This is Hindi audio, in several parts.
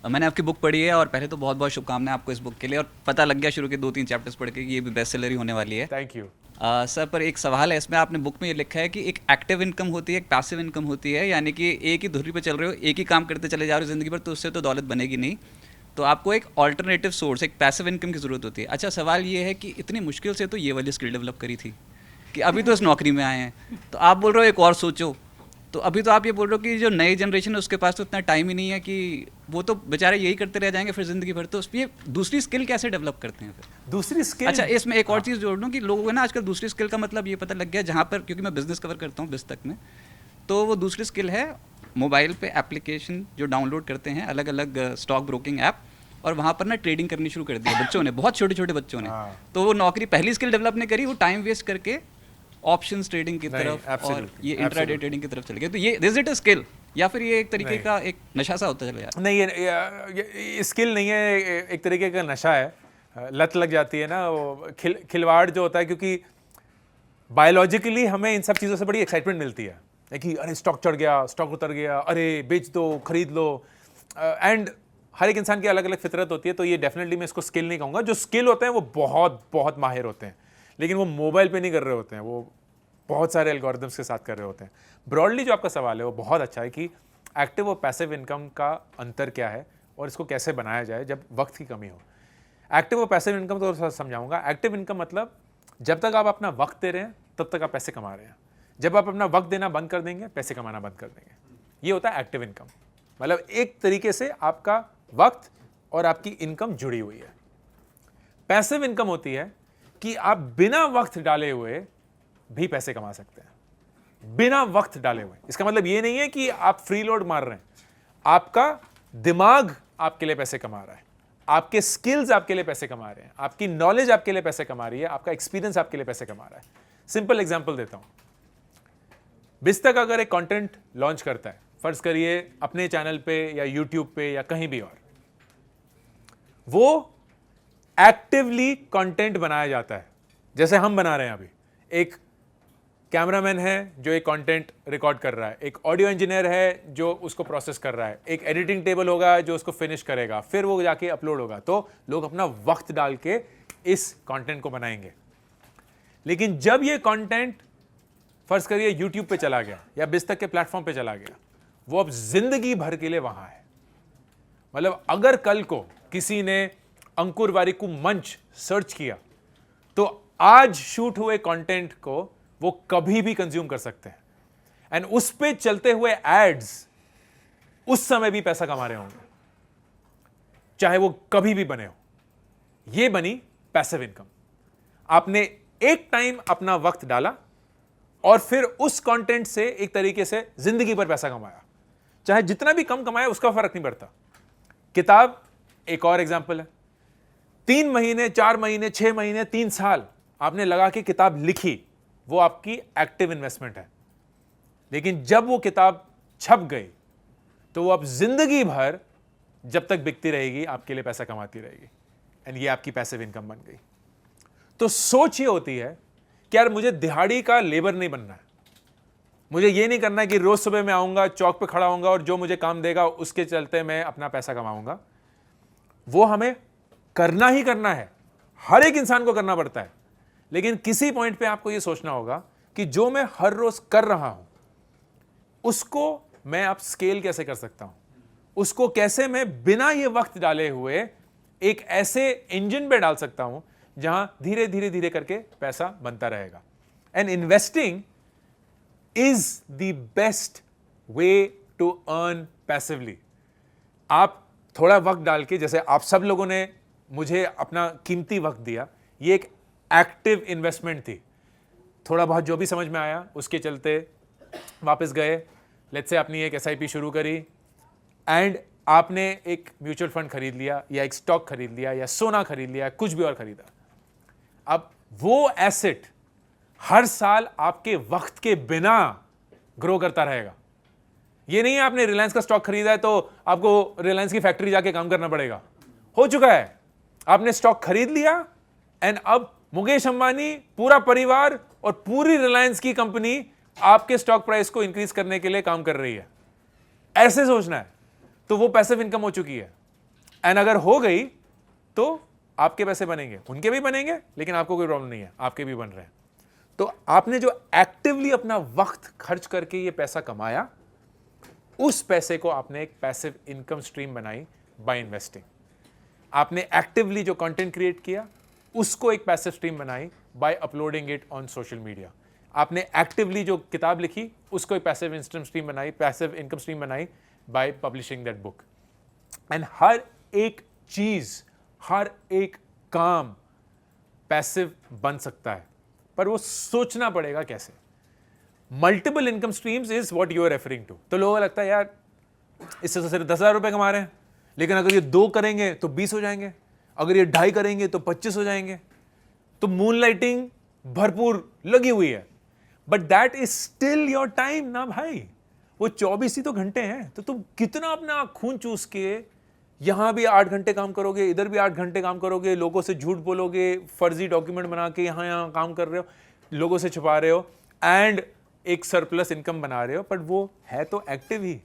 मैंने आपकी बुक पढ़ी है और पहले तो बहुत बहुत शुभकामनाएं आपको इस बुक के लिए, और पता लग गया शुरू के 2-3 चैप्टर्स पढ़ के कि ये भी बेस्ट सेलर ही होने वाली है। Thank you. सर, पर एक सवाल है इसमें, आपने बुक में ये लिखा है कि एक एक्टिव इनकम होती है, एक पैसिव इनकम होती है, यानी कि एक ही धुरी पे चल रहे हो, एक ही काम करते चले जा रहे हो ज़िंदगी भर, तो उससे तो दौलत बनेगी नहीं, तो आपको एक ऑल्टरनेटिव सोर्स, एक पैसिव इनकम की ज़रूरत होती है। अच्छा, सवाल ये है कि इतनी मुश्किल से तो ये वाली स्किल डेवलप करी थी कि अभी तो इस नौकरी में आए हैं, तो आप बोल रहे हो एक और सोचो, तो अभी तो आप ये बोल रहे हो कि जो नई जनरेशन है उसके पास तो इतना टाइम ही नहीं है कि वो तो बेचारे यही करते रह जाएंगे फिर ज़िंदगी भर, तो उस ये दूसरी स्किल कैसे डेवलप करते हैं फिर? दूसरी स्किल, अच्छा, इसमें एक और चीज़ जोड़ दूँ कि लोगों को ना आजकल दूसरी स्किल का मतलब ये पता लग गया, जहाँ पर, क्योंकि मैं बिज़नेस कवर करता हूँ बिज़तक में, तो वो दूसरी स्किल है मोबाइल पे एप्लीकेशन जो डाउनलोड करते हैं, अलग अलग स्टॉक ब्रोकिंग ऐप, और वहाँ पर ना ट्रेडिंग करनी शुरू कर दी है बच्चों ने, बहुत छोटे छोटे बच्चों ने। तो वो नौकरी, पहली स्किल डेवलप नहीं करी, वो टाइम वेस्ट करके ऑप्शंस ट्रेडिंग की तरफ और ये इंट्राडे ट्रेडिंग की तरफ चले गए। तो ये इज इट अ स्किल, या फिर ये एक तरीके का एक नशा सा होता चला जाता? नहीं, ये स्किल नहीं है, एक तरीके का नशा है, लत लग जाती है ना, वो खिलवाड़ जो होता है, क्योंकि बायोलॉजिकली हमें इन सब चीज़ों से बड़ी एक्साइटमेंट मिलती है कि अरे स्टॉक चढ़ गया, स्टॉक उतर गया, अरे बेच दो, खरीद लो, एंड हर एक इंसान की अलग अलग फितरत होती है, तो ये डेफिनेटली मैं इसको स्किल नहीं कहूँगा। जो स्किल होते हैं वो बहुत बहुत माहिर होते हैं, लेकिन वो मोबाइल पे नहीं कर रहे होते हैं, वो बहुत सारे एल्गोरिदम्स के साथ कर रहे होते हैं। ब्रॉडली जो आपका सवाल है वो बहुत अच्छा है कि एक्टिव और पैसिव इनकम का अंतर क्या है और इसको कैसे बनाया जाए जब वक्त की कमी हो। एक्टिव और पैसिव इनकम तो समझाऊंगा। एक्टिव इनकम मतलब जब तक आप अपना वक्त दे रहे हैं तब तक आप पैसे कमा रहे हैं, जब आप अपना वक्त देना बंद कर देंगे पैसे कमाना बंद कर देंगे, ये होता है एक्टिव इनकम। मतलब एक तरीके से आपका वक्त और आपकी इनकम जुड़ी हुई है। पैसिव इनकम होती है कि आप बिना वक्त डाले हुए भी पैसे कमा सकते हैं, बिना वक्त डाले हुए। इसका मतलब ये नहीं है कि आप फ्री लोड मार रहे हैं, आपका दिमाग आपके लिए पैसे कमा रहा है, आपके स्किल्स आपके लिए पैसे कमा रहे हैं, आपकी नॉलेज आपके लिए पैसे कमा रही है, आपका एक्सपीरियंस आपके लिए पैसे कमा रहा है। सिंपल एग्जांपल देता हूं, बिस्तक अगर एक कंटेंट लॉन्च करता है, फर्ज करिए अपने चैनल पे या यूट्यूब पे या कहीं भी और, वो एक्टिवली कंटेंट बनाया जाता है, जैसे हम बना रहे हैं अभी। एक कैमरामैन है जो एक कंटेंट रिकॉर्ड कर रहा है, एक ऑडियो इंजीनियर है जो उसको प्रोसेस कर रहा है, एक एडिटिंग टेबल होगा जो उसको फिनिश करेगा, फिर वो जाके अपलोड होगा। तो लोग अपना वक्त डाल के इस कंटेंट को बनाएंगे। लेकिन जब ये कंटेंट फर्ज करिए यूट्यूब पे चला गया या बिस्तक के प्लेटफॉर्म पे चला गया, वो अब जिंदगी भर के लिए वहां है। मतलब अगर कल को किसी ने अंकुर वारिकू मंच सर्च किया तो आज शूट हुए कंटेंट को वो कभी भी कंज्यूम कर सकते हैं, एंड उस पे चलते हुए एड्स उस समय भी पैसा कमा रहे होंगे, चाहे वो कभी भी बने हो। ये बनी पैसिव इनकम। आपने एक टाइम अपना वक्त डाला और फिर उस कंटेंट से एक तरीके से जिंदगी भर पैसा कमाया, चाहे जितना भी कम कमाया उसका फर्क नहीं पड़ता। किताब एक और एग्जांपल है। 3 महीने, 4 महीने, 6 महीने, 3 साल आपने लगा के किताब लिखी, वो आपकी एक्टिव इन्वेस्टमेंट है। लेकिन जब वो किताब छप गई तो वो अब जिंदगी भर जब तक बिकती रहेगी आपके लिए पैसा कमाती रहेगी, एंड ये आपकी पैसिव इनकम बन गई। तो सोच ये होती है कि यार मुझे दिहाड़ी का लेबर नहीं बनना है, मुझे ये नहीं करना है कि रोज सुबह मैं आऊंगा, चौक पे खड़ा होऊंगा और जो मुझे काम देगा उसके चलते मैं अपना पैसा कमाऊंगा। वो हमें करना ही करना है, हर एक इंसान को करना पड़ता है। लेकिन किसी पॉइंट पे आपको ये सोचना होगा कि जो मैं हर रोज कर रहा हूं उसको मैं अब स्केल कैसे कर सकता हूं, उसको कैसे मैं बिना ये वक्त डाले हुए एक ऐसे इंजन पे डाल सकता हूं जहां धीरे धीरे धीरे करके पैसा बनता रहेगा। And investing is the best way to earn passively. आप थोड़ा वक्त डाल के, जैसे आप सब लोगों ने मुझे अपना कीमती वक्त दिया, ये एक एक्टिव इन्वेस्टमेंट थी। थोड़ा बहुत जो भी समझ में आया उसके चलते वापस गए, लेट्स से आपने एक एसआईपी शुरू करी एंड आपने एक म्यूचुअल फंड खरीद लिया या एक स्टॉक खरीद लिया या सोना खरीद लिया, कुछ भी और खरीदा। अब वो एसेट हर साल आपके वक्त के बिना ग्रो करता रहेगा। ये नहीं है आपने रिलायंस का स्टॉक खरीदा है तो आपको रिलायंस की फैक्ट्री जाके काम करना पड़ेगा। हो चुका है, आपने स्टॉक खरीद लिया एंड अब मुकेश अंबानी, पूरा परिवार और पूरी रिलायंस की कंपनी आपके स्टॉक प्राइस को इंक्रीज करने के लिए काम कर रही है। ऐसे सोचना है, तो वो पैसिव इनकम हो चुकी है। एंड अगर हो गई तो आपके पैसे बनेंगे, उनके भी बनेंगे, लेकिन आपको कोई प्रॉब्लम नहीं है, आपके भी बन रहे हैं। तो आपने जो एक्टिवली अपना वक्त खर्च करके ये पैसा कमाया, उस पैसे को आपने एक पैसिव इनकम स्ट्रीम बनाई बाय इन्वेस्टिंग। आपने एक्टिवली जो कंटेंट क्रिएट किया उसको एक पैसिव स्ट्रीम बनाई by uploading it on social media. आपने एक्टिवली जो किताब लिखी उसको एक पैसिव इनकम स्ट्रीम बनाई, पैसिव इनकम स्ट्रीम बनाई by publishing that book. And हर एक चीज, हर एक काम पैसिव बन सकता है, पर वो सोचना पड़ेगा कैसे। Multiple income streams is what you are referring to. तो लोगों को लगता है यार इससे तो सिर्फ 10,000 रुपए कमा रहे हैं, लेकिन अगर ये 2 करेंगे तो 20 हो जाएंगे, अगर ये 2.5 करेंगे तो 25 हो जाएंगे। तो मूनलाइटिंग भरपूर लगी हुई है, but that is still your time ना भाई। वो 24 ही तो घंटे हैं, तो तुम कितना अपना खून चूस के यहां भी 8 घंटे काम करोगे, इधर भी 8 घंटे काम करोगे, लोगों से झूठ बोलोगे, फर्जी डॉक्यूमेंट बना के यहां काम कर रहे हो, लोगों से छुपा रहे हो, एंड एक सरप्लस इनकम बना रहे हो, बट वो है तो एक्टिव ही।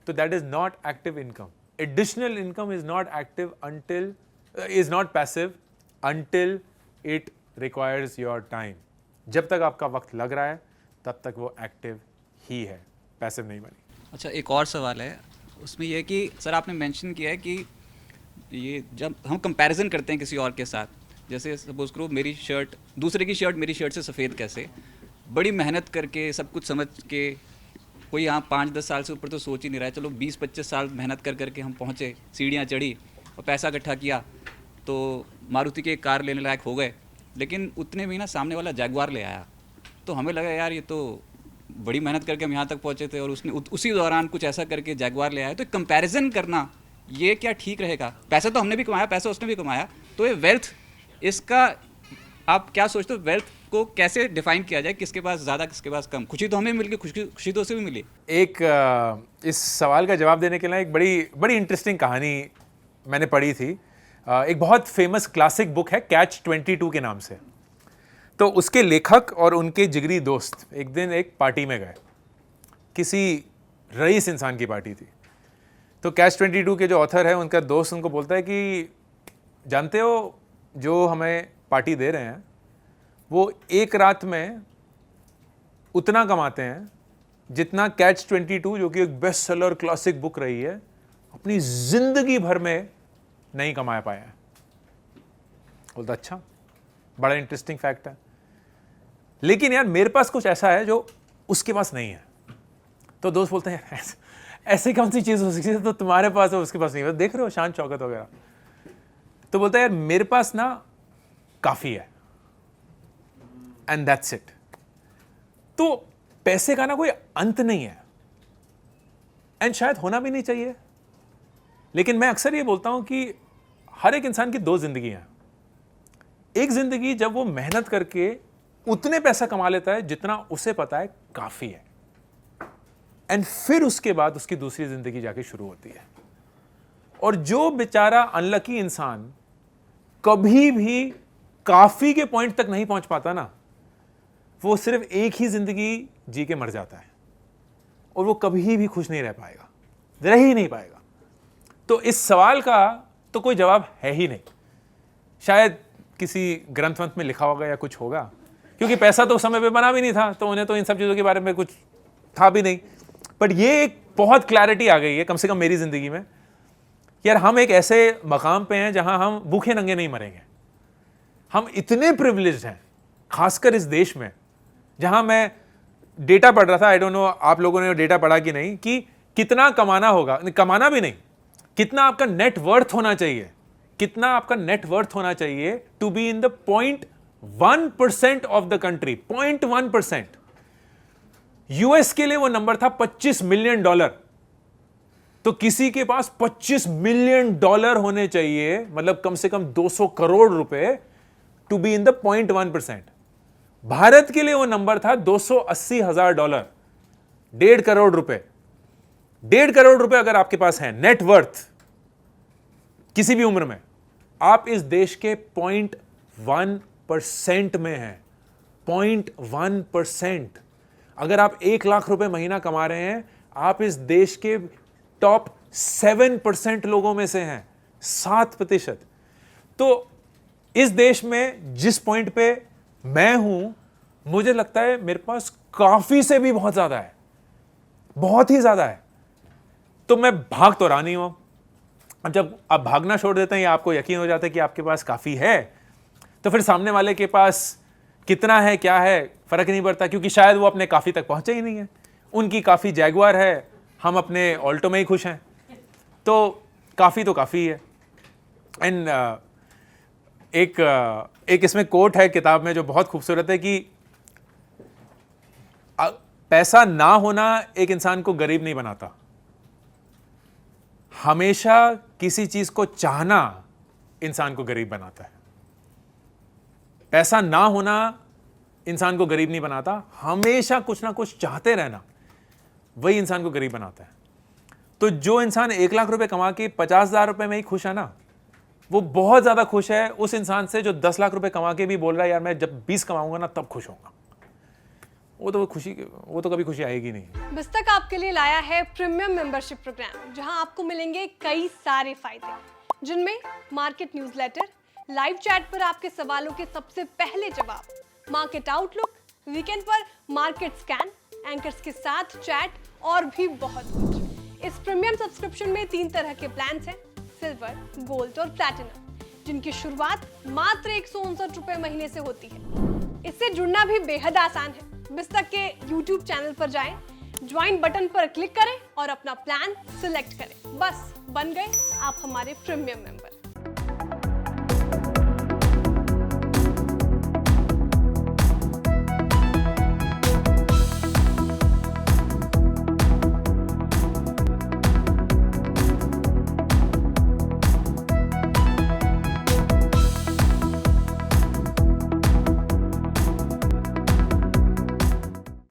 तो that is not active income. Additional income is not active until is not passive until it requires your time. जब तक आपका वक्त लग रहा है तब तक वो एक्टिव ही है, पैसिव नहीं बनी। अच्छा, एक और सवाल है उसमें यह कि सर आपने मेंशन किया है कि ये जब हम कंपैरिजन करते हैं किसी और के साथ, जैसे सपोज करो मेरी शर्ट, दूसरे की शर्ट मेरी शर्ट से सफ़ेद कैसे, बड़ी मेहनत करके सब कुछ समझ के, कोई यहाँ 5-10 साल से ऊपर तो सोच ही नहीं रहा है, चलो 20-25 साल मेहनत कर करके हम पहुँचे, सीढ़ियाँ चढ़ी और पैसा इकट्ठा किया तो मारुति की एक कार लेने लायक हो गए, लेकिन उतने में ना सामने वाला जैगवार ले आया, तो हमें लगा यार ये तो बड़ी मेहनत करके हम यहाँ तक पहुँचे थे और उसने उसी दौरान कुछ ऐसा करके जैगवार ले आया। तो कंपैरिजन करना ये क्या ठीक रहेगा? पैसा तो हमने भी कमाया, पैसा उसने भी कमाया, तो ये वेल्थ, इसका आप क्या सोचते हो, वेल्थ को कैसे डिफाइन किया जाए, किसके पास ज़्यादा किसके पास कम? खुशी तो हमें मिल गई, खुशी तो उसे भी मिली। एक इस सवाल का जवाब देने के लिए एक बड़ी इंटरेस्टिंग कहानी मैंने पढ़ी थी। एक बहुत फेमस क्लासिक बुक है कैच 22 के नाम से। तो उसके लेखक और उनके जिगरी दोस्त एक दिन एक पार्टी में गए, किसी रईस इंसान की पार्टी थी। तो कैच 22 के जो ऑथर है उनका दोस्त उनको बोलता है कि जानते हो जो हमें पार्टी दे रहे हैं वो एक रात में उतना कमाते हैं जितना कैच 22, जो कि एक बेस्ट सेलर क्लासिक बुक रही है, अपनी जिंदगी भर में नहीं कमा पाया है। बोलता अच्छा, बड़ा इंटरेस्टिंग फैक्ट है, लेकिन यार मेरे पास कुछ ऐसा है जो उसके पास नहीं है। तो दोस्त बोलते हैं ऐसी कौन सी चीज हो सकती है तो तुम्हारे पास है उसके पास नहीं है? देख रहे हो शान शौकत वगैरह। तो बोलता है यार मेरे पास ना काफी है, एंड दैट्स इट। तो पैसे का ना कोई अंत नहीं है, एंड शायद होना भी नहीं चाहिए। लेकिन मैं अक्सर ये बोलता हूं कि हर एक इंसान की 2 जिंदगी हैं। एक जिंदगी जब वो मेहनत करके उतने पैसा कमा लेता है जितना उसे पता है काफी है, एंड फिर उसके बाद उसकी दूसरी जिंदगी जाके शुरू होती है। और जो बेचारा अनलकी इंसान कभी भी काफी के पॉइंट तक नहीं पहुंच पाता ना, वो सिर्फ एक ही जिंदगी जी के मर जाता है और वो कभी भी खुश नहीं रह पाएगा, रह ही नहीं पाएगा। तो इस सवाल का तो कोई जवाब है ही नहीं। शायद किसी ग्रंथ वंथ में लिखा होगा या कुछ होगा, क्योंकि पैसा तो उस समय पे बना भी नहीं था, तो उन्हें तो इन सब चीज़ों के बारे में कुछ था भी नहीं। बट ये एक बहुत क्लैरिटी आ गई है, कम से कम मेरी ज़िंदगी में, यार हम एक ऐसे मकाम पे हैं जहां हम भूखे नंगे नहीं मरेंगे। हम इतने प्रिविलेज्ड हैं, खासकर इस देश में, जहां मैं डेटा पढ़ रहा था, आई डोंट नो आप लोगों ने डेटा पढ़ा कि नहीं, कि कितना कमाना होगा, कमाना भी नहीं, कितना आपका नेट वर्थ होना चाहिए, कितना आपका नेट वर्थ होना चाहिए to be in the 0.1% of the country. 0.1%। US के लिए वो नंबर था $25 मिलियन। तो किसी के पास $25 मिलियन होने चाहिए, मतलब कम से कम 200 करोड़ रुपए, टू बी इन द 0.1%। भारत के लिए वो नंबर था $280,000, $1.5 करोड़ रुपए। 1.5 करोड़ रुपए अगर आपके पास है नेट वर्थ किसी भी उम्र में, आप इस देश के 0.1% में हैं। 0.1%। अगर आप 1 लाख रुपए महीना कमा रहे हैं, आप इस देश के टॉप 7% लोगों में से हैं। 7%। तो इस देश में जिस पॉइंट पे मैं हूं, मुझे लगता है मेरे पास काफी से भी बहुत ज्यादा है, बहुत ही ज्यादा है। तो मैं भाग तो रहा नहीं हूं। अब जब आप भागना छोड़ देते हैं या आपको यकीन हो जाता है कि आपके पास काफी है, तो फिर सामने वाले के पास कितना है, क्या है, फर्क नहीं पड़ता, क्योंकि शायद वो अपने काफी तक पहुंचे ही नहीं है। उनकी काफी जैगुआर है, हम अपने ऑल्टो में ही खुश हैं। तो काफी है। एंड एक इसमें कोट है किताब में जो बहुत खूबसूरत है कि पैसा ना होना एक इंसान को गरीब नहीं बनाता, हमेशा किसी चीज को चाहना इंसान को गरीब बनाता है। पैसा ना होना इंसान को गरीब नहीं बनाता, हमेशा कुछ ना कुछ चाहते रहना वही इंसान को गरीब बनाता है। तो जो इंसान 1 लाख रुपए कमा के 50,000 रुपए में ही खुश है ना, वो बहुत ज्यादा खुश है उस इंसान से जो 10 लाख रुपए कमा के भी बोल रहा है यार मैं जब 20 कमाऊंगा ना तब खुश होऊंगा। वो तो कभी खुशी आएगी नहीं। बिस्तक आपके लिए लाया है प्रीमियम मेंबरशिप प्रोग्राम, जहां आपको मिलेंगे कई सारे फायदे, जिनमें मार्केट न्यूज़लेटर, लाइव चैट पर आपके सवालों के सबसे पहले जवाब, मार्केट आउटलुक, वीकेंड पर मार्केट स्कैन, एंकर्स के साथ चैट और भी बहुत कुछ। इस प्रीमियम सब्सक्रिप्शन में 3 तरह के प्लान्स हैं, सिल्वर, गोल्ड और प्लैटिनम, जिनकी शुरुआत मात्र 159 रुपए महीने से होती है। इससे जुड़ना भी बेहद आसान है। बिस्तक के YouTube चैनल पर जाएं, ज्वाइन बटन पर क्लिक करें और अपना प्लान सिलेक्ट करें। बस बन गए आप हमारे प्रीमियम मेंबर।